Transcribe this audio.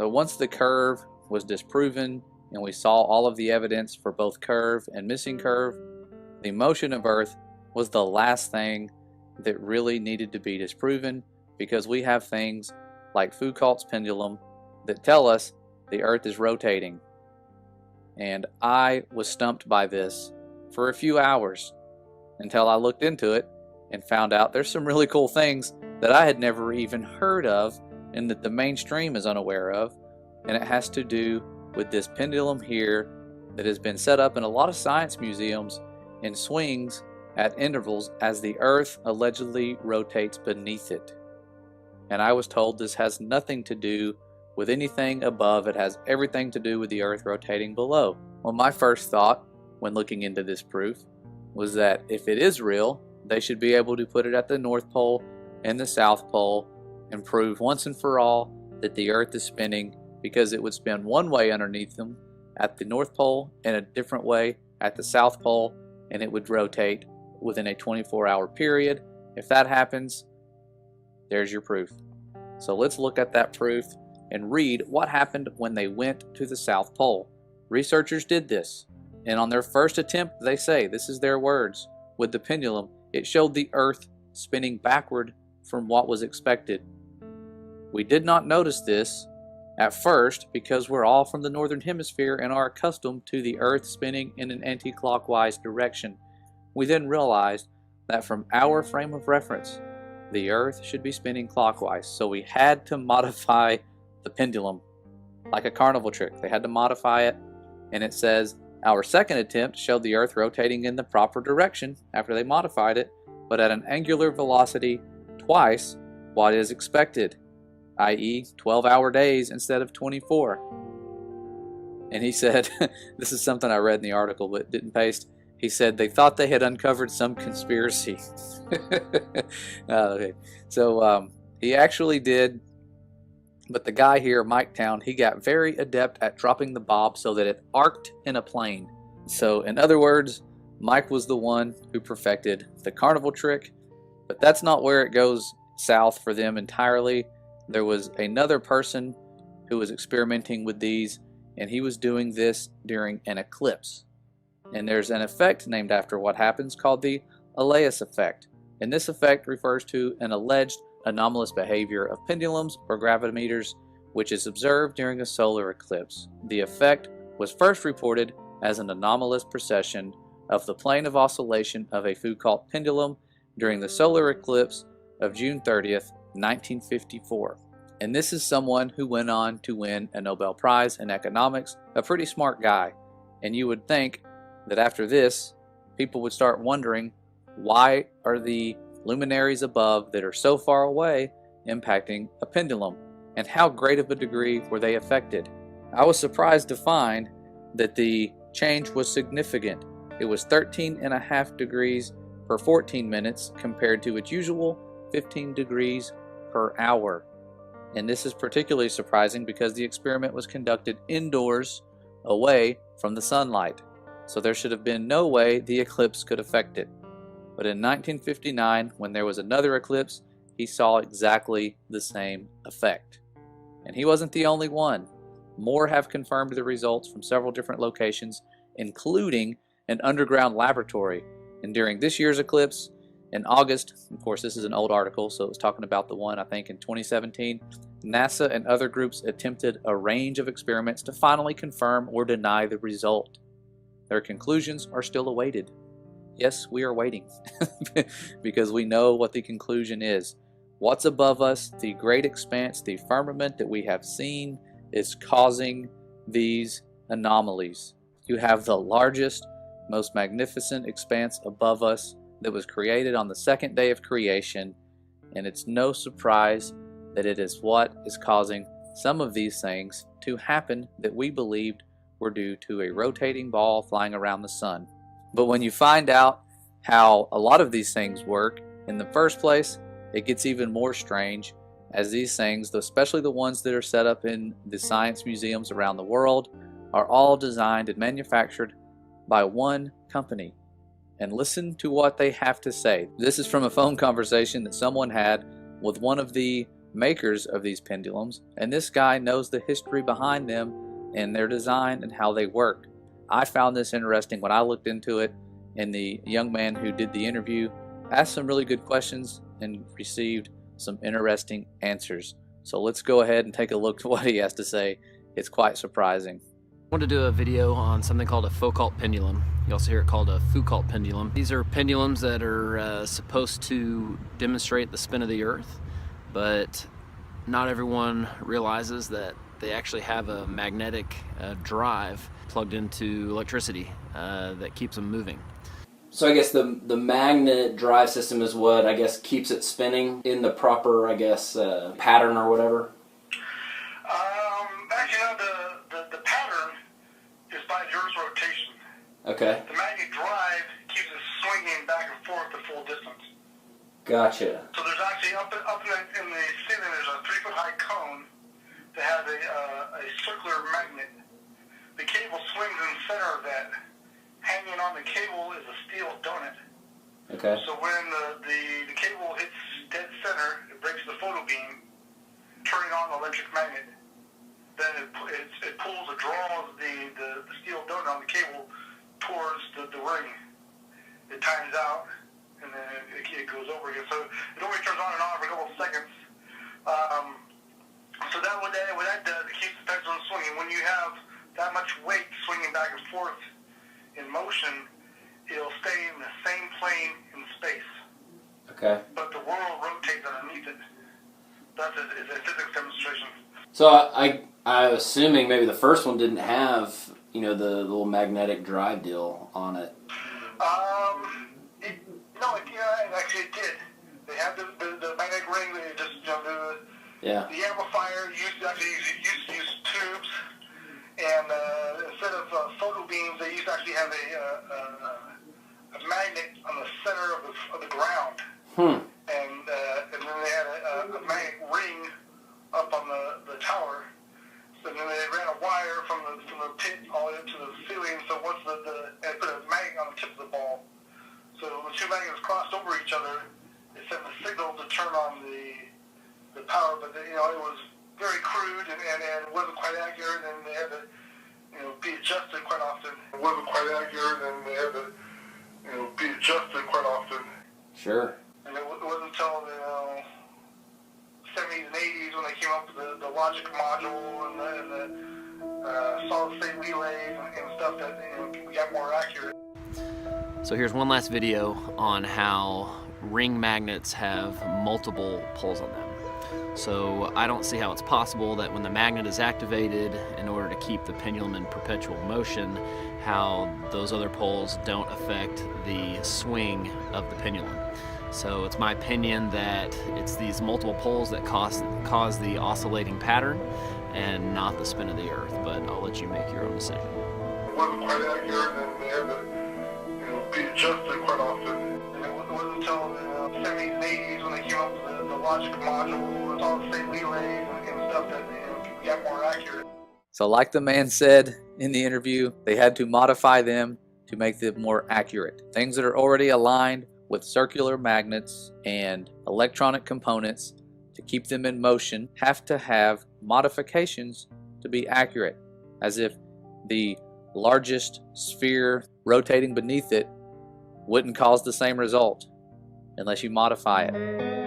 So once the curve was disproven and we saw all of the evidence for both curve and missing curve, the motion of Earth was the last thing that really needed to be disproven, because we have things like Foucault's pendulum that tell us the Earth is rotating. And I was stumped by this for a few hours until I looked into it and found out there's some really cool things that I had never even heard of and that the mainstream is unaware of. And it has to do with this pendulum here that has been set up in a lot of science museums and swings at intervals as the Earth allegedly rotates beneath it. And I was told this has nothing to do with anything above. It has everything to do with the Earth rotating below. Well, my first thought when looking into this proof was that if it is real, they should be able to put it at the North Pole and the South Pole and prove once and for all that the Earth is spinning, because it would spin one way underneath them at the North Pole and a different way at the South Pole, and it would rotate within a 24-hour period. If that happens, there's your proof. So let's look at that proof and read what happened when they went to the South Pole. Researchers did this, and on their first attempt, they say, this is their words, with the pendulum, it showed the Earth spinning backward from what was expected. We did not notice this at first because we're all from the Northern Hemisphere and are accustomed to the Earth spinning in an anti-clockwise direction. We then realized that from our frame of reference, the Earth should be spinning clockwise, so we had to modify the pendulum like a carnival trick. They had to modify it, and it says our second attempt showed the Earth rotating in the proper direction after they modified it, but at an angular velocity twice what is expected, i.e. 12-hour days instead of 24. And he said, this is something I read in the article but didn't paste, he said they thought they had uncovered some conspiracy. Okay. So he actually did, but the guy here, Mike Town, he got very adept at dropping the bob so that it arced in a plane. So in other words, Mike was the one who perfected the carnival trick, but that's not where it goes south for them entirely. There was another person who was experimenting with these, and he was doing this during an eclipse. And there's an effect named after what happens called the Elias effect. And this effect refers to an alleged anomalous behavior of pendulums or gravimeters, which is observed during a solar eclipse. The effect was first reported as an anomalous precession of the plane of oscillation of a Foucault pendulum during the solar eclipse of June 30th, 1954. And this is someone who went on to win a Nobel Prize in economics, a pretty smart guy. And you would think that after this, people would start wondering, why are the luminaries above that are so far away impacting a pendulum? And how great of a degree were they affected? I was surprised to find that the change was significant. It was 13.5 degrees per 14 minutes compared to its usual 15 degrees per hour. And this is particularly surprising because the experiment was conducted indoors, away from the sunlight. So there should have been no way the eclipse could affect it. But in 1959, when there was another eclipse, he saw exactly the same effect. And he wasn't the only one. More have confirmed the results from several different locations, including an underground laboratory. And during this year's eclipse, in August, of course this is an old article, so it was talking about the one I think in 2017, NASA and other groups attempted a range of experiments to finally confirm or deny the result. Their conclusions are still awaited. Yes, we are waiting because we know what the conclusion is. What's above us, the great expanse, the firmament that we have seen, is causing these anomalies. You have the largest, most magnificent expanse above us that was created on the second day of creation, and it's no surprise that it is what is causing some of these things to happen that we believed were due to a rotating ball flying around the sun. But when you find out how a lot of these things work in the first place, it gets even more strange, as these things, especially the ones that are set up in the science museums around the world, are all designed and manufactured by one company. And listen to what they have to say. This is from a phone conversation that someone had with one of the makers of these pendulums, and this guy knows the history behind them and their design and how they work. I found this interesting when I looked into it, and the young man who did the interview asked some really good questions and received some interesting answers. So let's go ahead and take a look at what he has to say. It's quite surprising. I want to do a video on something called a Foucault pendulum. You also hear it called a Foucault pendulum. These are pendulums that are supposed to demonstrate the spin of the Earth, but not everyone realizes that they actually have a magnetic drive plugged into electricity that keeps them moving. So I guess the magnet drive system is what I guess keeps it spinning in the proper pattern or whatever. Actually, no, the pattern is by the Earth's rotation. Okay. The magnet drive keeps it swinging back and forth the full distance. Gotcha. So there's actually up in the ceiling there's a 3-foot high cone that has a circular magnet. The cable swings in the center of that. Hanging on the cable is a steel donut. Okay. So when the cable hits dead center, it breaks the photo beam, turning on the electric magnet. Then it pulls or draws the steel donut on the cable towards the ring. It times out, and then it goes over again. So it only turns on and off for a couple of seconds. So what that does, it keeps the pendulum swinging. When you have that much weight swinging back and forth in motion, it'll stay in the same plane in space. Okay. But the world rotates underneath it. That's a physics demonstration. So I'm assuming maybe the first one didn't have, the little magnetic drive deal on it. Actually it did. They had the magnetic ring. They just the amplifier used to use tubes, and instead of photo beams, they used to actually have a magnet on the center of the ground. And then they had a magnetic ring up on the tower. So then they ran a wire from the pit all the way up to the ceiling. So once they put a magnet on the tip of the ball. So when the two magnets crossed over each other, it sent the signal to turn on the power. But it was very crude and it wasn't quite accurate, and they had to be adjusted quite often. It wasn't quite accurate, and they had to be adjusted quite often. Sure. And it wasn't until the 70s and 80s when they came up with the logic module and the solid state relays and stuff that we got more accurate. So here's one last video on how ring magnets have multiple poles on them. So I don't see how it's possible that when the magnet is activated in order to keep the pendulum in perpetual motion, how those other poles don't affect the swing of the pendulum. So it's my opinion that it's these multiple poles that cause the oscillating pattern and not the spin of the Earth, but I'll let you make your own decision. It wasn't quite accurate, and they had to be adjusted quite often. And it wasn't until the 70s and 80s when they came up with the logic module and solid state relays and stuff that we got more accurate. So like the man said in the interview, they had to modify them to make them more accurate. Things that are already aligned with circular magnets and electronic components to keep them in motion have to have modifications to be accurate, as if the largest sphere rotating beneath it wouldn't cause the same result unless you modify it.